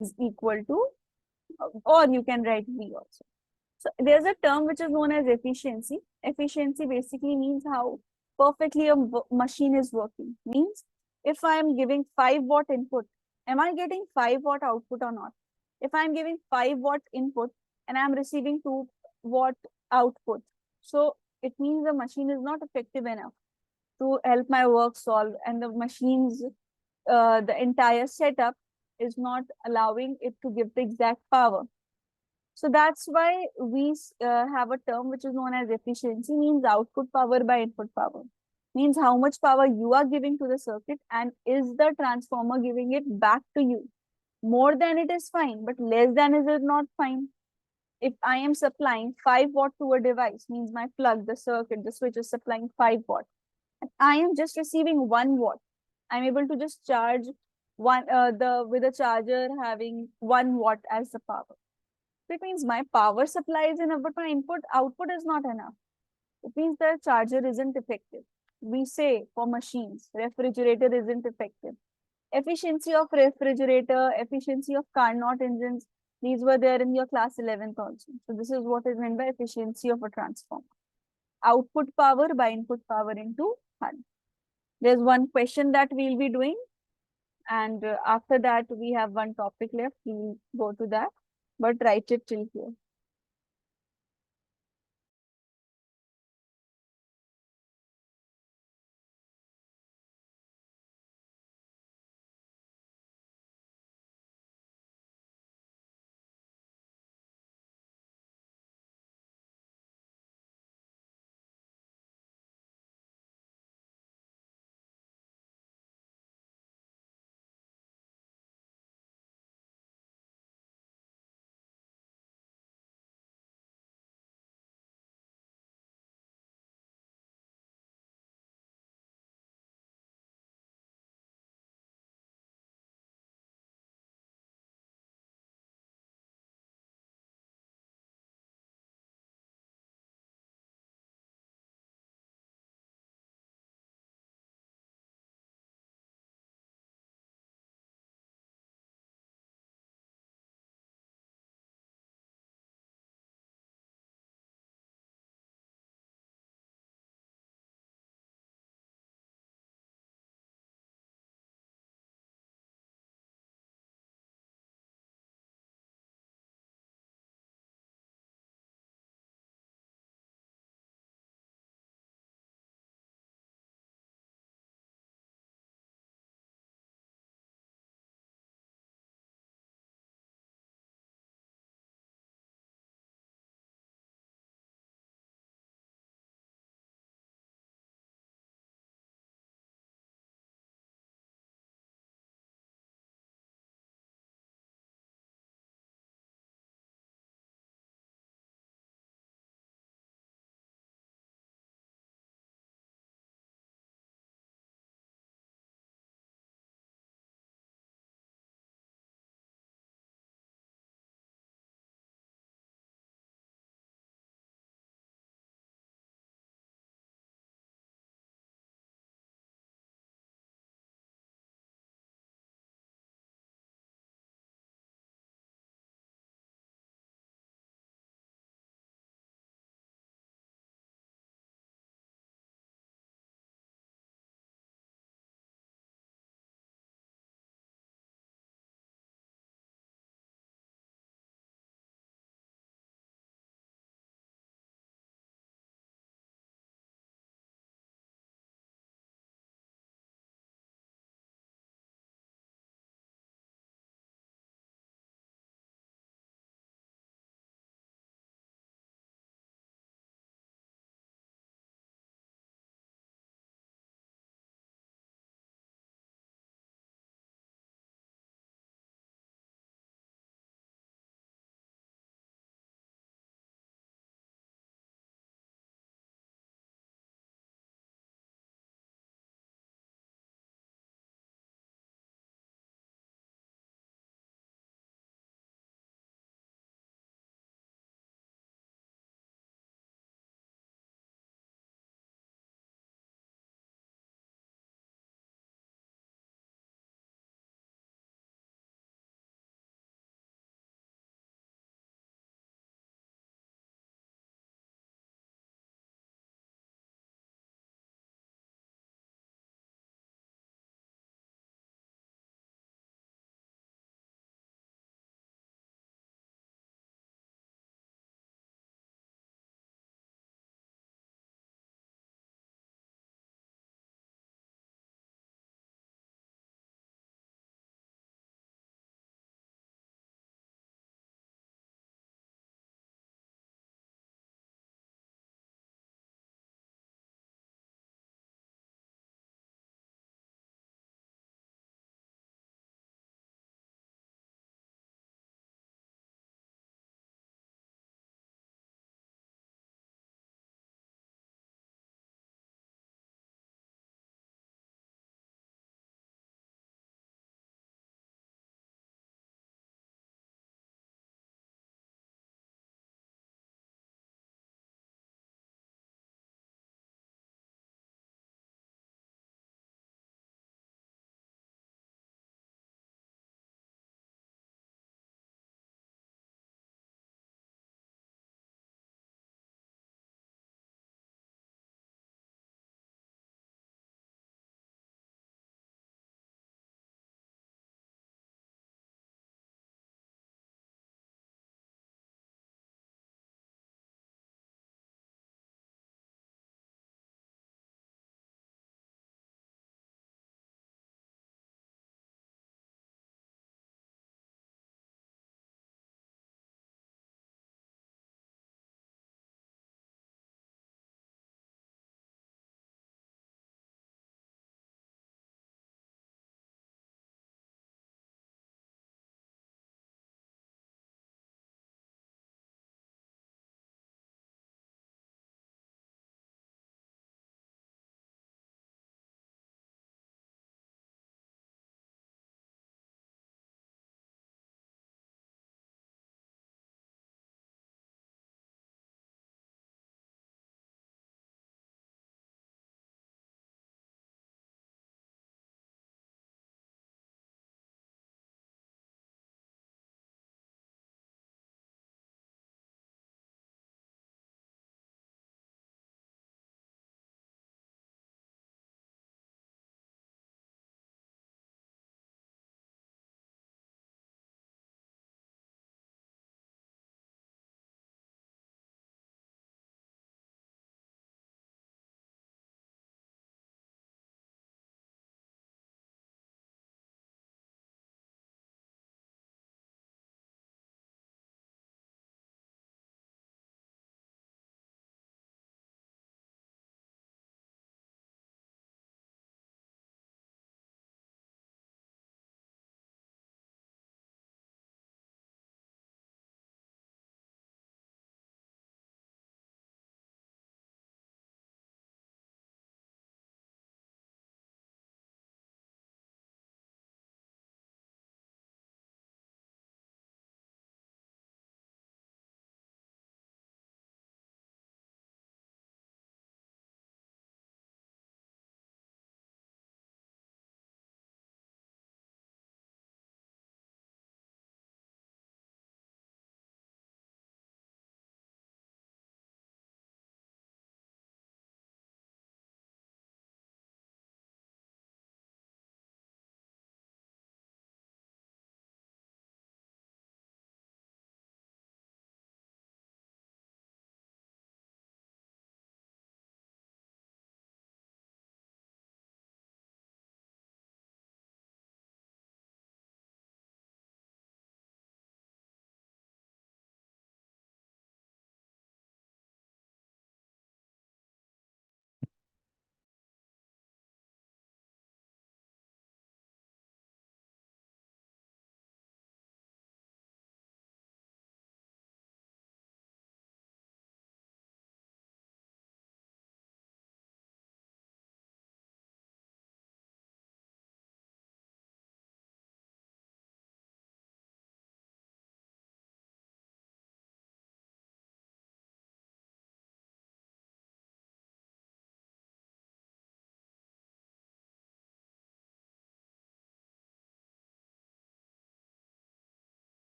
is equal to, or you can write V also. So there's a term which is known as efficiency. Efficiency basically means how perfectly a machine is working. Means if I am giving 5 watt input, am I getting 5 watt output or not? If I am giving 5 watt input and I am receiving 2 watt output, so it means the machine is not effective enough to help my work solve, and the machine's the entire setup is not allowing it to give the exact power. So that's why we have a term which is known as efficiency, means output power by input power. Means how much power you are giving to the circuit and is the transformer giving it back to you. More than it is fine, but less than is it not fine. If I am supplying 5 watt to a device, means my plug, the circuit, the switch is supplying 5 watt. And I am just receiving 1 watt. I'm able to just charge with a charger having 1 watt as the power. It means my power supply is enough, but my output is not enough. It means the charger isn't effective. We say for machines, refrigerator isn't effective. Efficiency of refrigerator, efficiency of Carnot engines, these were there in your class 11th also. So this is what is meant by efficiency of a transformer. Output power by input power into 100. There's one question that we'll be doing, and after that we have one topic left. We'll go to that, but write it till here.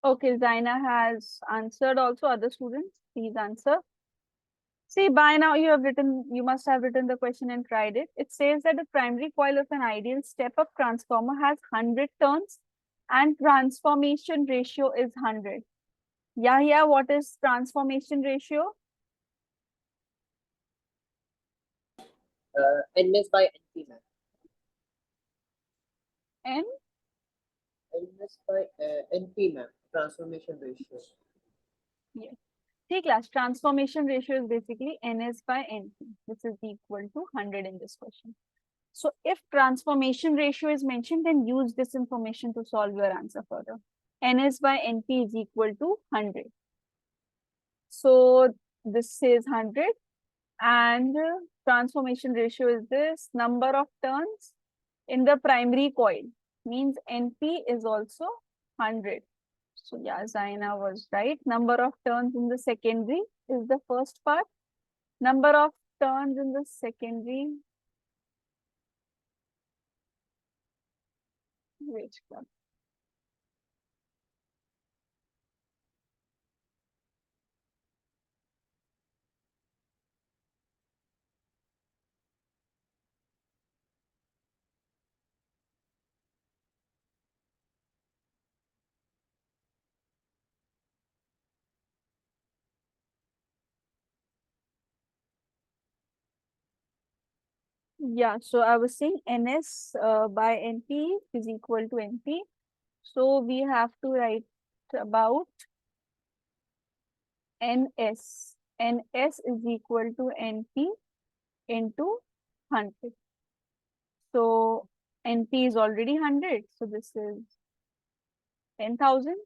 Okay, Zaina has answered also. Other students, please answer. See, by now you must have written the question and tried it. It says that the primary coil of an ideal step-up transformer has 100 turns and transformation ratio is 100. Yeah, what is transformation ratio? NS by NP, ma'am. N? NS by NP, ma'am. Transformation ratio. Yes. See class, transformation ratio is basically NS by NP. This is equal to 100 in this question. So if transformation ratio is mentioned, then use this information to solve your answer further. NS by NP is equal to 100. So this is 100 and transformation ratio is this number of turns in the primary coil, means NP is also 100. So yeah, Zaina was right. Number of turns in the secondary is the first part. Number of turns in the secondary. Wait, yeah, so I was saying NS by NP is equal to NP. So we have to write about NS. NS is equal to NP into 100. So NP is already 100. So this is 10,000.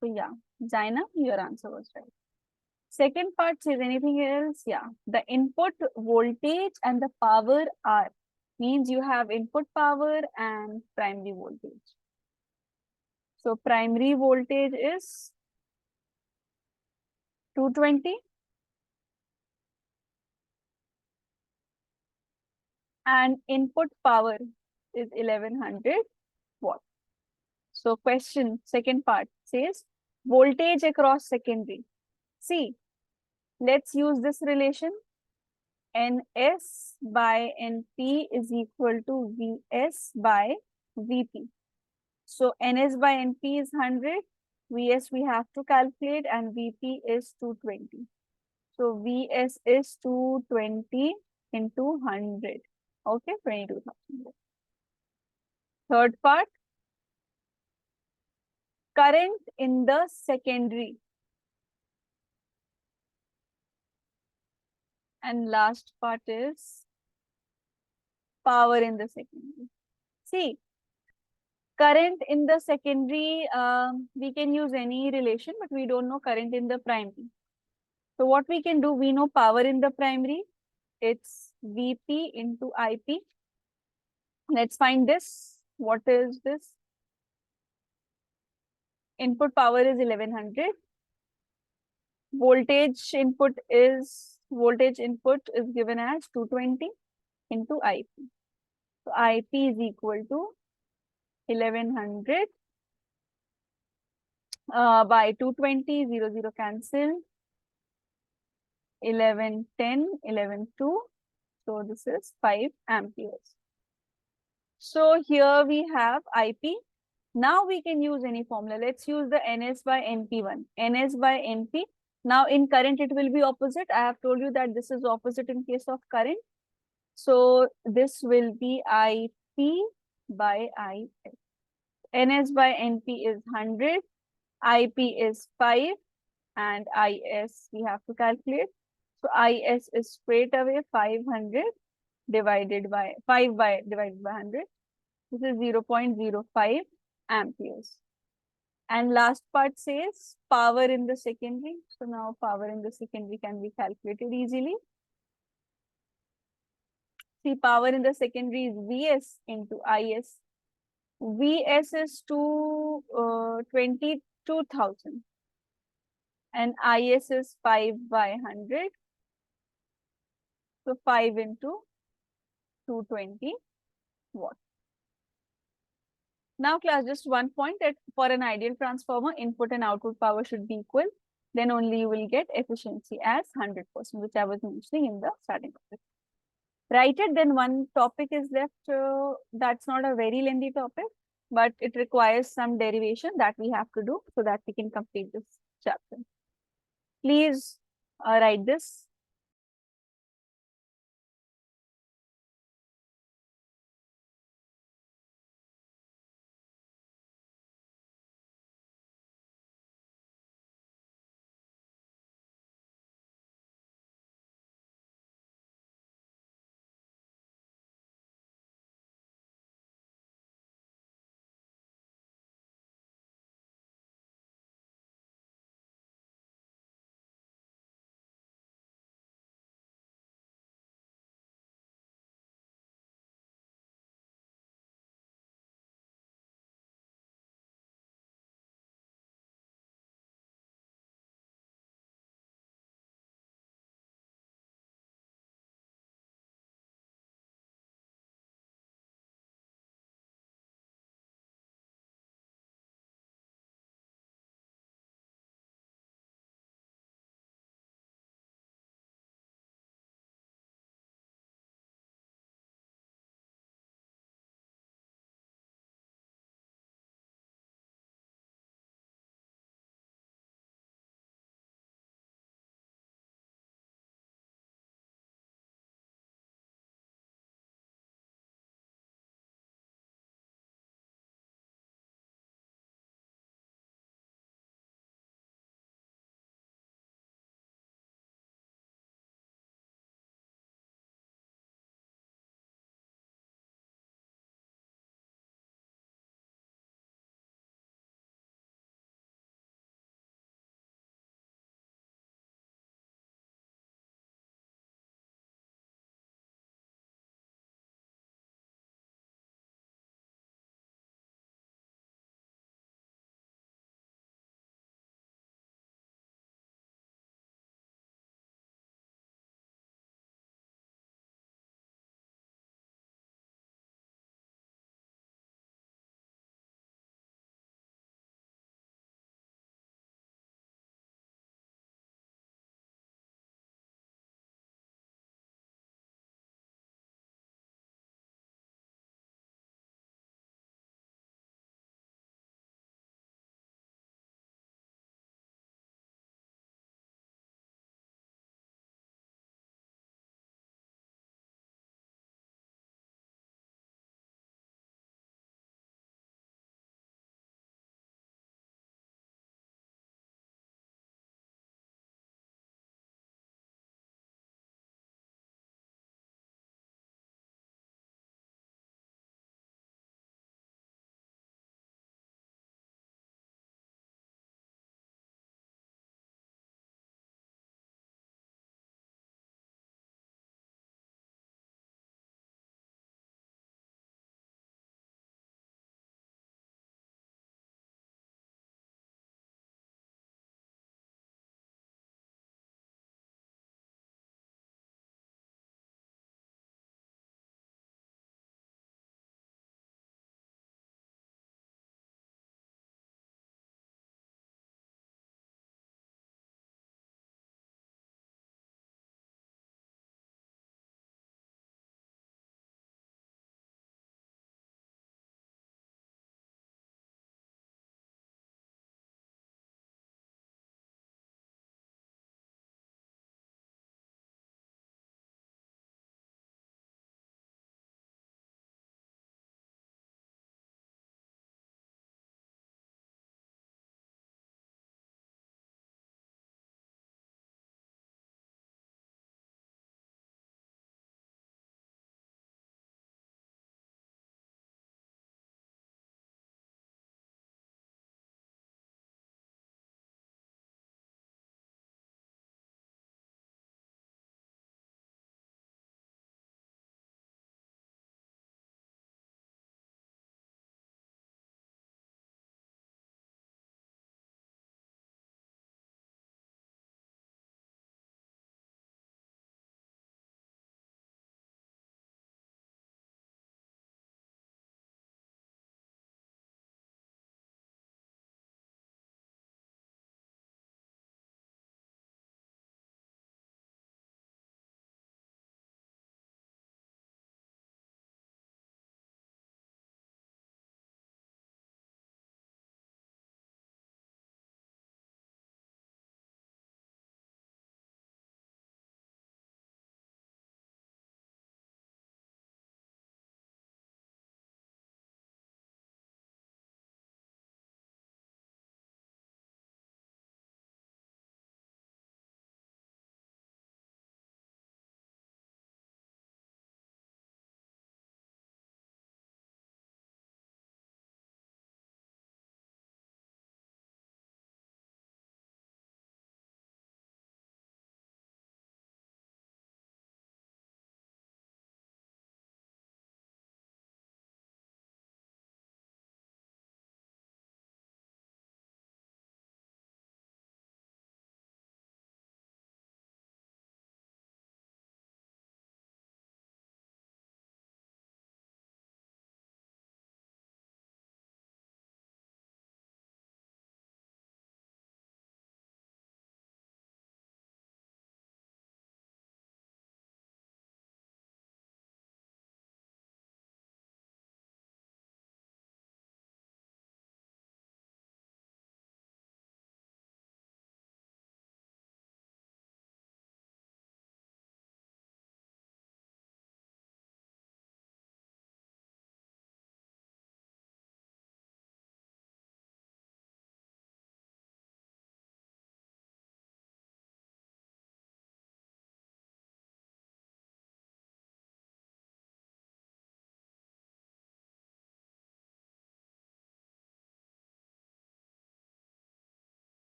So yeah, Zaina, your answer was right. Second part says anything else? Yeah, the input voltage and the power are, means you have input power and primary voltage. So primary voltage is 220 and input power is 1100 watt. So question, second part says voltage across secondary. See, let's use this relation. NS by NP is equal to VS by VP. So NS by NP is 100. VS we have to calculate and VP is 220. So VS is 220 into 100. Okay, 22,000. Third part, current in the secondary. And last part is power in the secondary. See, current in the secondary, we can use any relation, but we don't know current in the primary. So what we can do, we know power in the primary. It's VP into IP. Let's find this. What is this? Input power is 1100. Voltage input is given as 220 into IP. So IP is equal to 1100 by 220, 0 cancel. 1110, 11.2. So this is 5 amperes. So here we have IP. Now we can use any formula. Let's use the NS by NP one. NS by NP. Now in current it will be opposite. I have told you that this is opposite in case of current. So this will be IP by IS. NS by NP is 100. IP is 5 and IS we have to calculate. So IS is straight away 500 divided by 100. This is 0.05 amperes. And last part says power in the secondary. So now power in the secondary can be calculated easily. See, power in the secondary is VS into IS. VS is 22,000 and IS is 5 by 100. So 5 into 220 watt. Now class, just one point, that for an ideal transformer, input and output power should be equal. Then only you will get efficiency as 100%, which I was mentioning in the starting topic. Write it. Then one topic is left. That's not a very lengthy topic, but it requires some derivation that we have to do so that we can complete this chapter. Please write this.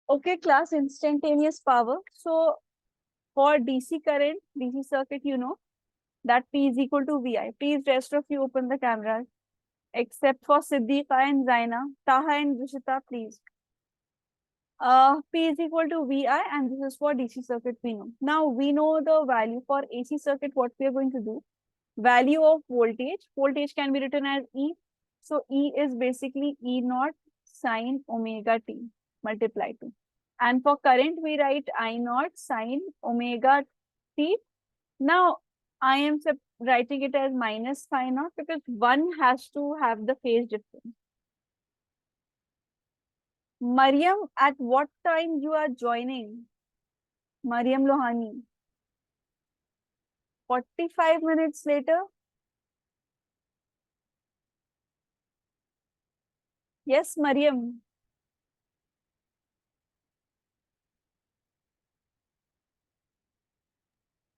Okay, class, instantaneous power. So for DC current, DC circuit, you know that P is equal to VI. Please, rest of you open the cameras except for Siddhika and Zaina. Taha and Rishita, please. P is equal to VI, and this is for DC circuit we know. Now we know the value for AC circuit. What we are going to do? Value of voltage. Voltage can be written as E. So E is basically E naught sine omega t multiplied to. And for current, we write I naught sine omega t. Now I am writing it as minus phi naught because one has to have the phase difference. Mariam, at what time you are joining? Mariam Lohani. 45 minutes later? Yes, Mariam.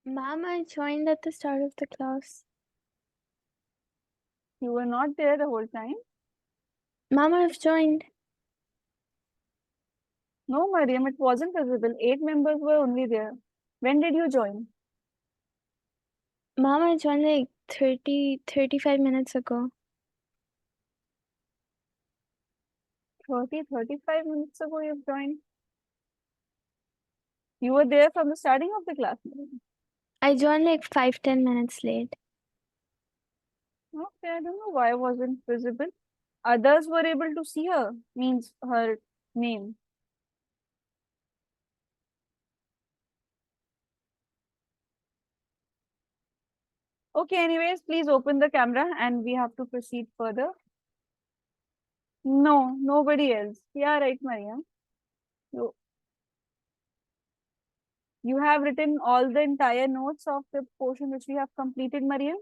Ma'am, I joined at the start of the class. You were not there the whole time? Ma'am, I've joined. No, Mariam, it wasn't visible. 8 members were only there. When did you join? Ma'am, I joined like 35 minutes ago. 35 minutes ago you've joined. You were there from the starting of the class. Mariam. I joined like 5-10 minutes late. Okay, I don't know why it wasn't visible. Others were able to see her, means her name. Okay, anyways, please open the camera and we have to proceed further. No, nobody else. Yeah, right, Mariam. You have written all the entire notes of the portion which we have completed, Mariam?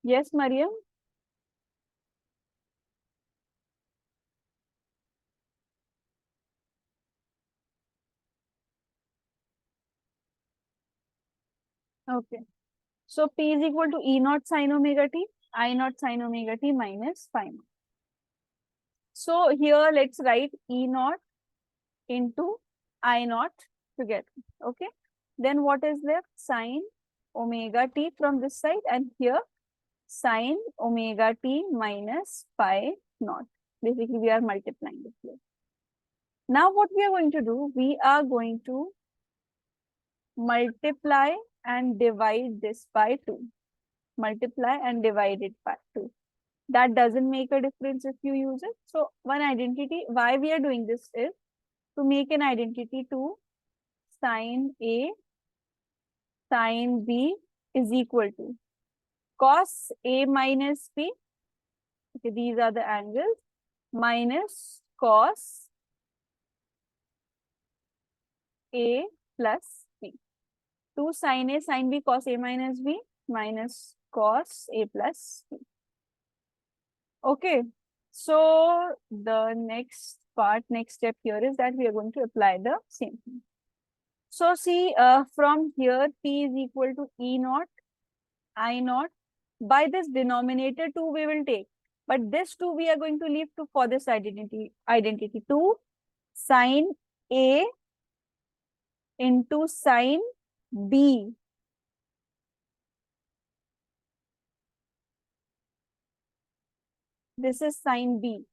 Yes, Mariam? Okay. So P is equal to E naught sine omega t, I naught sine omega t minus phi naught. So here let's write E naught into I naught together. Okay. Then what is left? Sine omega t from this side, and here sine omega t minus phi naught. Basically, we are multiplying it here. Now what we are going to do? We are going to multiply and divide this by 2. Multiply and divide it by 2. That doesn't make a difference if you use it. So one identity, why we are doing this is to make an identity to sine A, sine B is equal to cos A minus B. Okay, these are the angles, minus cos A plus B. 2 sine A, sine B, cos A minus B minus cos A plus B. Okay, so the next step here is that we are going to apply the same thing. So see, from here, P is equal to E naught, I naught. By this denominator 2 we will take, but this 2 we are going to leave to for this identity 2 sine A into sine B. This is sine B.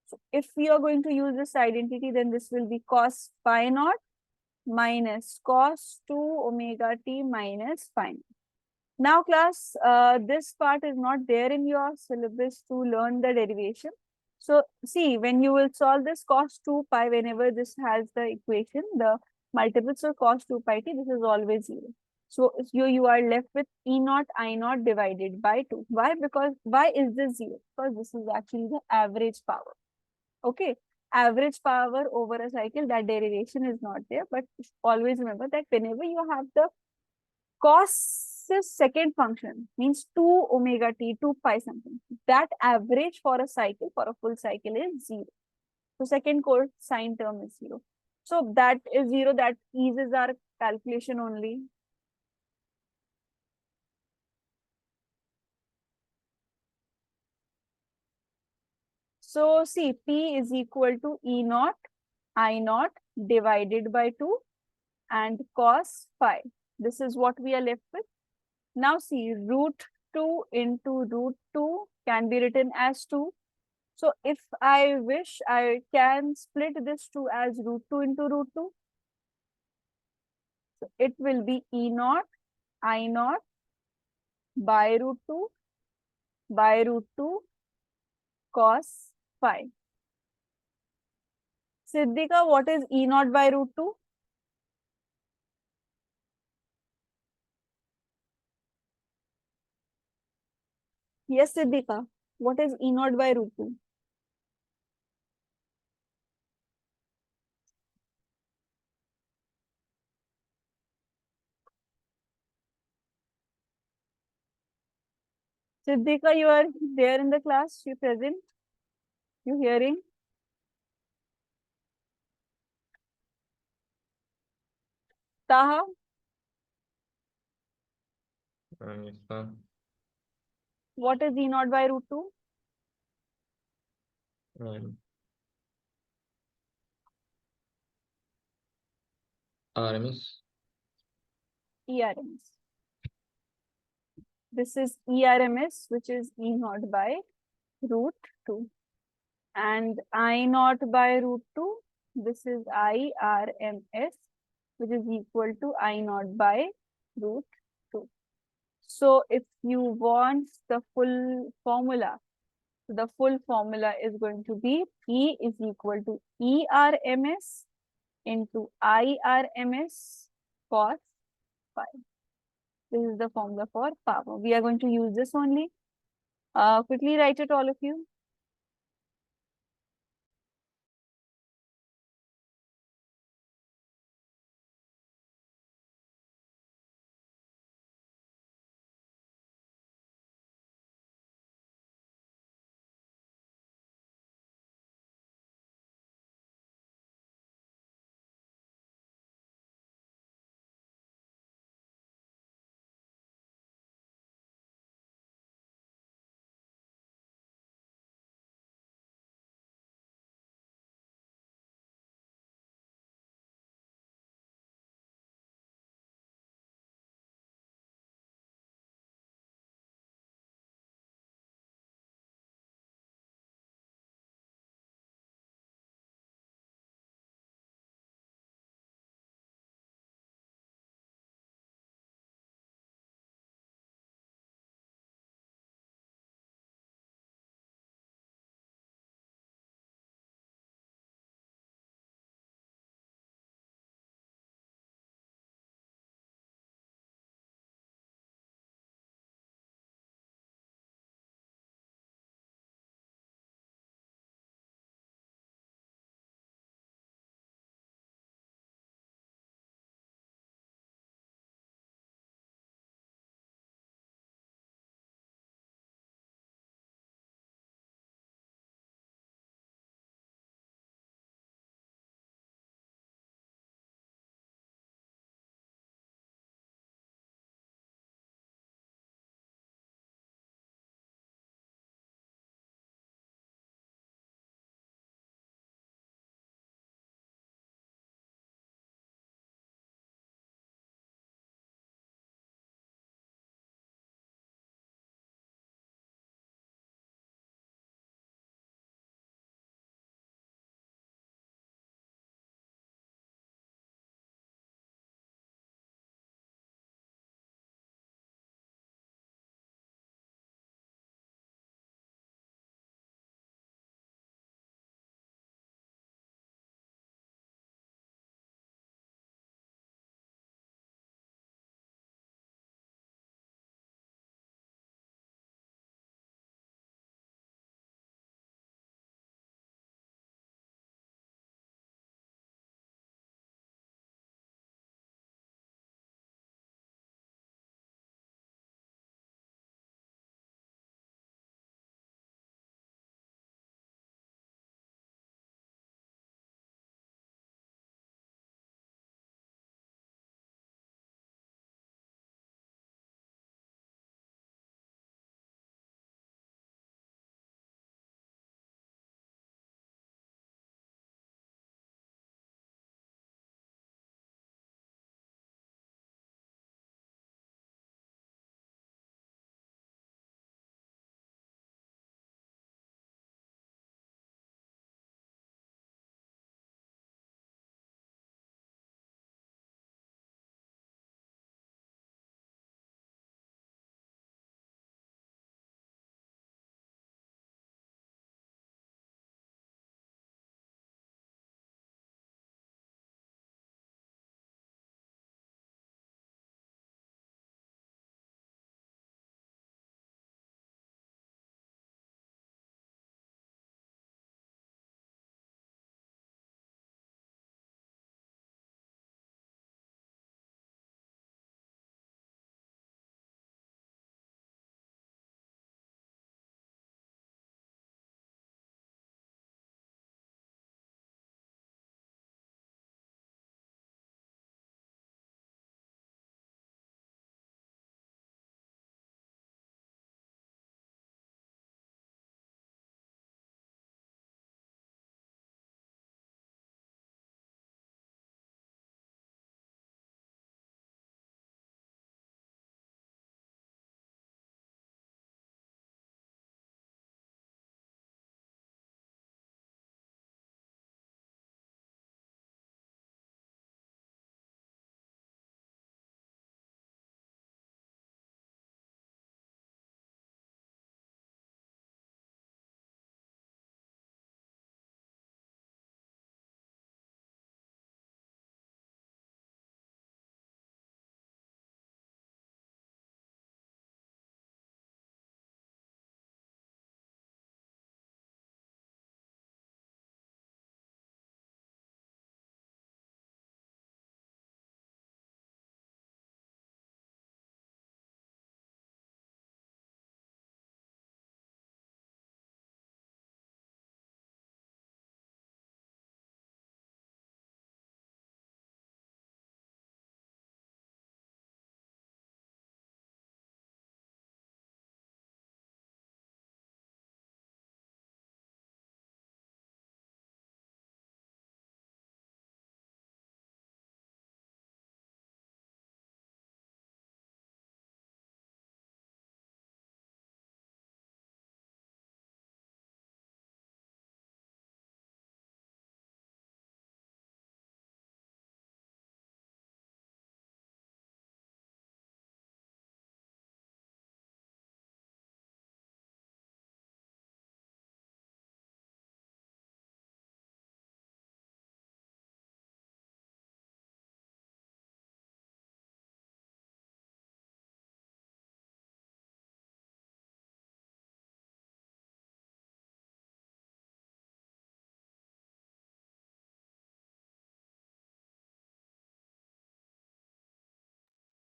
So if we are going to use this identity, then this will be cos phi naught minus cos 2 omega t minus phi naught. Now class, this part is not there in your syllabus to learn the derivation. So see, when you will solve this cos 2 pi, whenever this has the equation, the multiples of cos 2 pi t, this is always 0. So you are left with E naught I naught divided by 2. Why? Because why is this 0? Because this is actually the average power. Okay. Average power over a cycle, that derivation is not there. But always remember that whenever you have the cos second function means 2 omega t, 2 pi something. That average for a cycle, for a full cycle is 0. So second cosine term is 0. So that is 0, that eases our calculation only. So see, P is equal to E naught, I naught divided by 2 and cos phi. This is what we are left with. Now see, root 2 into root 2 can be written as 2. So if I wish, I can split this 2 as root 2 into root 2. So it will be E naught, I naught by root 2 by root 2 cos phi. Siddhika, what is E naught by root 2? Yes, Siddhika. What is E naught by root 2? Siddhika, you are there in the class? You present? You hearing? Taha, Yes, ma'am. what is E naught by root 2? RMS. ERMS. This is ERMS, which is E naught by root 2. And I naught by root 2, this is IRMS, which is equal to I naught by root 2. So if you want the full formula, the full formula is going to be E is equal to ERMS into IRMS cos phi. This is the formula for power. We are going to use this only. Quickly write it, all of you.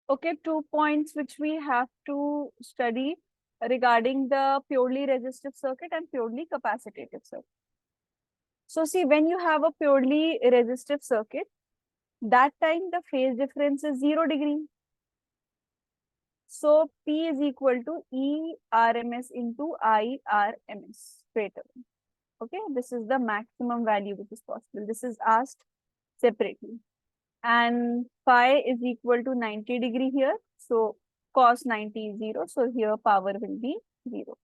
Okay, 2 points which we have to study regarding the purely resistive circuit and purely capacitive circuit. So see, when you have a purely resistive circuit, that time the phase difference is 0 degree. So P is equal to E RMS into I RMS straight away. Okay, this is the maximum value which is possible. This is asked separately. And phi is equal to 90 degree here. So cos 90 is 0. So here power will be 0.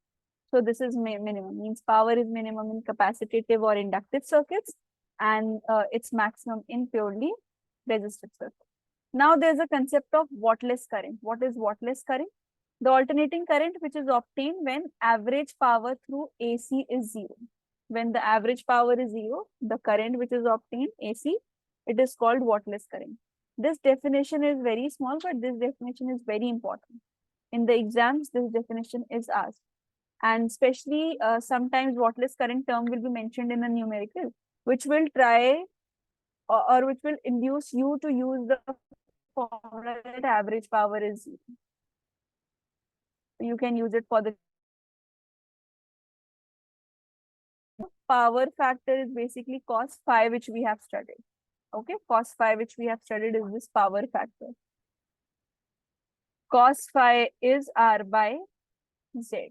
So this is minimum, means power is minimum in capacitive or inductive circuits, and it's maximum in purely resistive circuits. Now there's a concept of wattless current. What is wattless current? The alternating current which is obtained when average power through AC is 0. When the average power is 0, the current which is obtained AC, it is called wattless current. This definition is very small, but this definition is very important. In the exams, this definition is asked. And especially sometimes wattless current term will be mentioned in a numerical, which will try or which will induce you to use the formula that average power is 0. You can use it for the power factor is basically cos phi, which we have studied. Okay, cos phi, which we have studied, is this power factor. Cos phi is R by Z.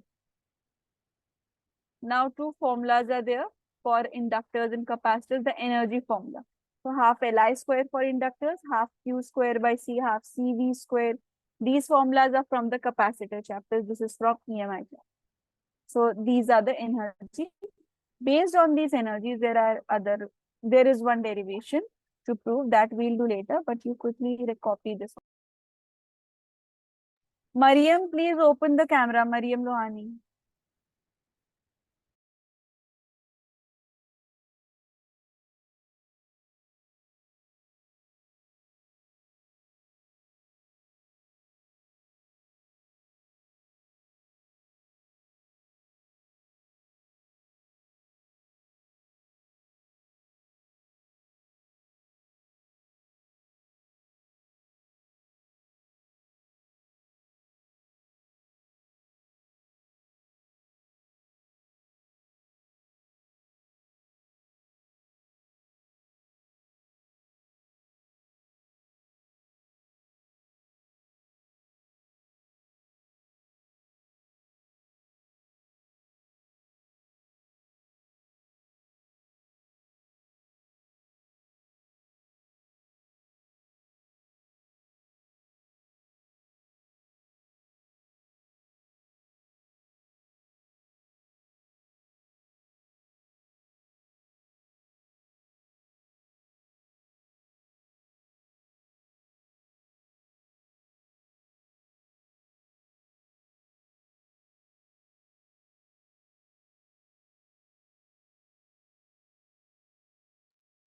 Now, two formulas are there for inductors and capacitors, the energy formula. So, half Li square for inductors, half Q square by C, half CV square. These formulas are from the capacitor chapters. This is from EMI chapter. So, these are the energy. Based on these energies, there is one derivation to prove that we'll do later, but you quickly copy this. Mariam, please open the camera. Mariam Lohani.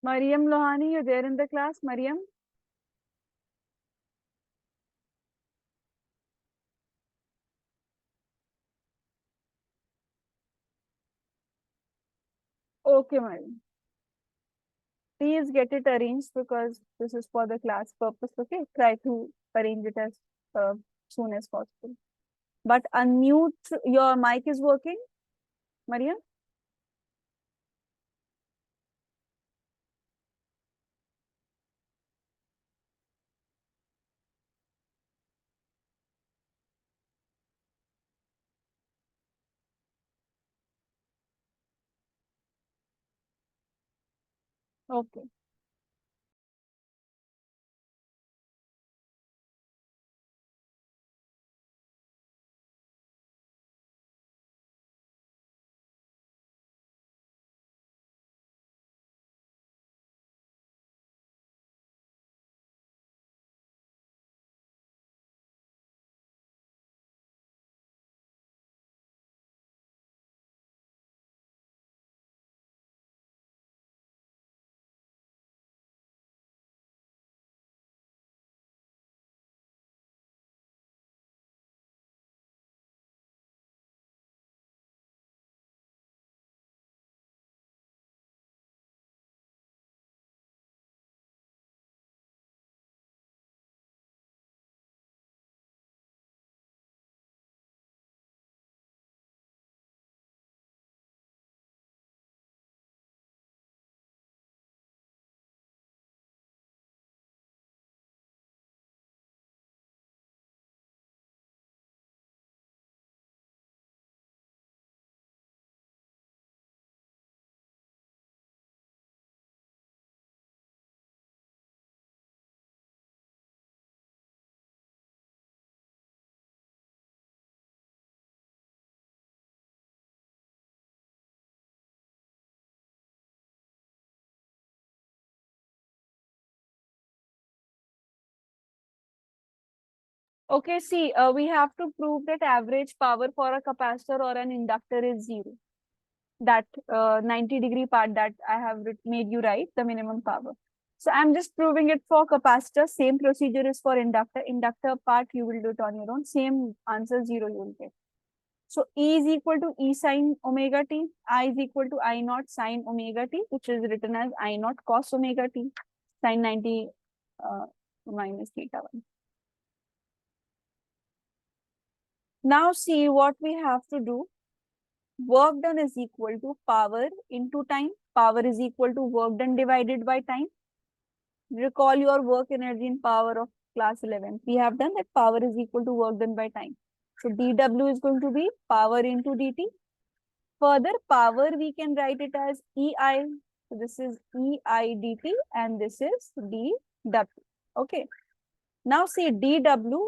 Mariam Lohani, you're there in the class, Mariam? Okay, Mariam. Please get it arranged because this is for the class purpose. Okay, try to arrange it as soon as possible. But unmute, your mic is working, Mariam? Okay. Okay, see, we have to prove that average power for a capacitor or an inductor is 0. That 90-degree part that I have made you write, the minimum power. So I'm just proving it for capacitor. Same procedure is for inductor. Inductor part, you will do it on your own. Same answer, 0 you will get. So E is equal to E sine omega t. I is equal to I naught sine omega t, which is written as I naught cos omega t. Sine 90 minus theta 1. Now see what we have to do. Work done is equal to power into time. Power is equal to work done divided by time. Recall your work energy in power of class 11. We have done that power is equal to work done by time. So dW is going to be power into dt. Further, power we can write it as EI. So this is EI dt and this is dW. Okay. Now see dW,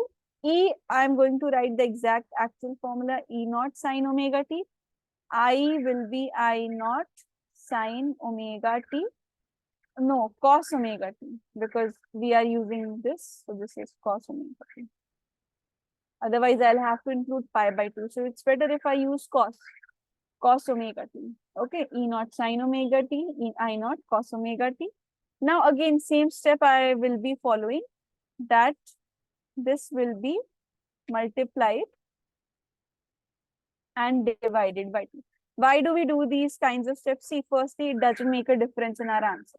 E, I am going to write the exact actual formula E naught sine omega t. I will be I naught sine omega t. No, cos omega t, because we are using this. So this is cos omega t. Otherwise, I'll have to include pi by 2. So it's better if I use cos omega t. Okay, E naught sine omega t, E I naught cos omega t. Now again, same step I will be following, that this will be multiplied and divided by 2. Why do we do these kinds of steps? See, firstly, it doesn't make a difference in our answer.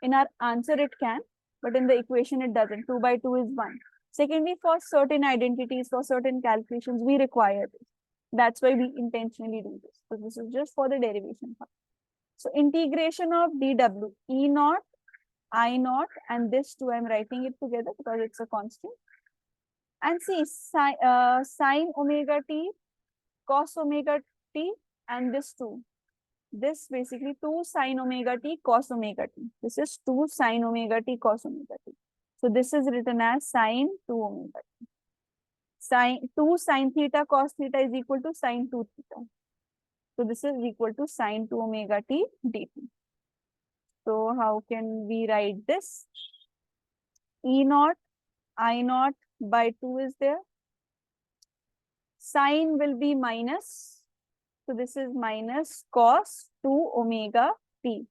In our answer, it can, but in the equation, it doesn't. 2 by 2 is 1. Secondly, for certain identities, for certain calculations, we require this. That's why we intentionally do this. So this is just for the derivation part. So integration of dw, E naught, I naught, and this 2, I'm writing it together because it's a constant. And see, sine omega t, cos omega t, and this 2. This basically 2 sine omega t cos omega t. This is 2 sine omega t cos omega t. So this is written as sine 2 omega t. Sine 2 sine theta cos theta is equal to sine 2 theta. So this is equal to sine 2 omega t dt. So how can we write this? E naught, I naught by 2 is there. Sine will be minus. So this is minus cos 2 omega t.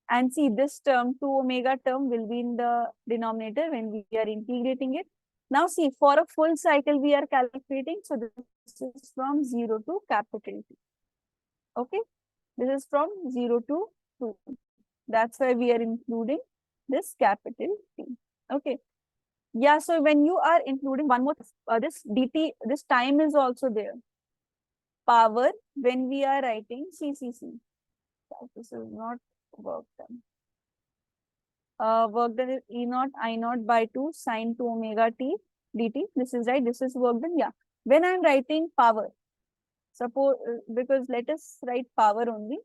And see, this term, 2 omega term, will be in the denominator when we are integrating it. Now see, for a full cycle, we are calculating. So this is from 0 to capital T. Okay. This is from 0 to 2. That's why we are including this capital T. Okay. Yeah, so when you are including one more, this dt, this time is also there. Power, when we are writing CCC. This is not work done. Work done is E naught I naught by 2 sine 2 omega t dt. This is right. This is work done. Yeah. When I'm writing power, suppose because let us write power only.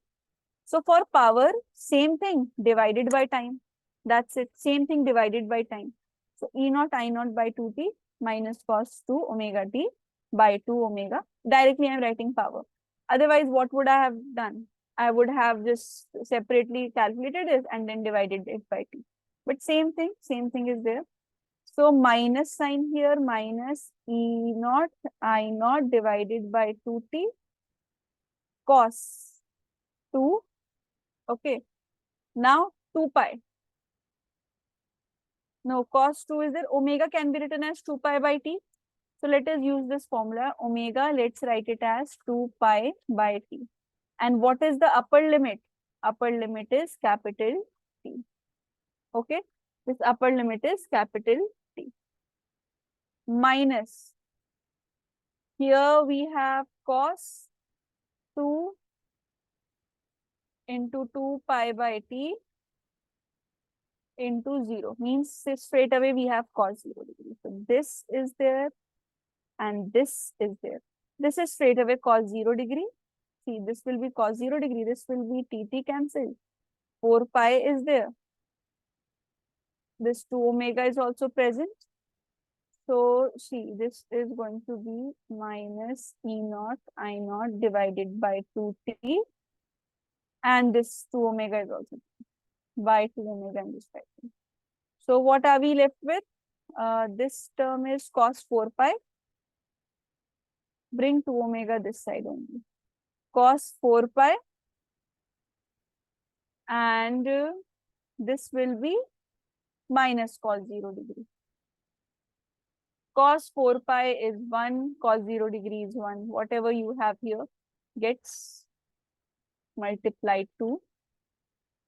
So for power, same thing divided by time. That's it. Same thing divided by time. So E naught I naught by 2t minus cos 2 omega t by 2 omega. Directly I'm writing power. Otherwise, what would I have done? I would have just separately calculated it and then divided it by t. But same thing is there. So minus sign here, minus E naught I naught divided by 2t cos 2. Okay. Now 2 pi. No, cos 2 is there. Omega can be written as 2 pi by t. So let us use this formula. Omega, let's write it as 2 pi by t. And what is the upper limit? Upper limit is capital T. Okay. This upper limit is capital T. Minus. Here we have cos 2 into 2 pi by t into 0. Means straight away we have cos 0 degree. So this is there and this is there. This is straight away cos 0 degree. See, this will be cos 0 degree. This will be tt cancelled. 4 pi is there. This 2 omega is also present. So see, this is going to be minus E naught I naught divided by 2t. And this 2 omega is also by 2 omega in this section. So what are we left with? This term is cos 4 pi. Bring 2 omega this side only. Cos 4 pi. And this will be minus cos 0 degree. Cos 4 pi is 1, cos 0 degree is 1. Whatever you have here gets multiplied to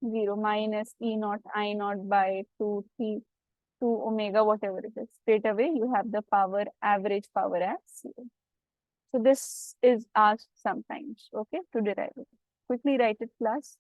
0 minus E naught I naught by 2 T 2 omega, whatever it is. Straight away you have the power, average power as 0. So this is asked sometimes, okay, to derive it. Quickly write it, class.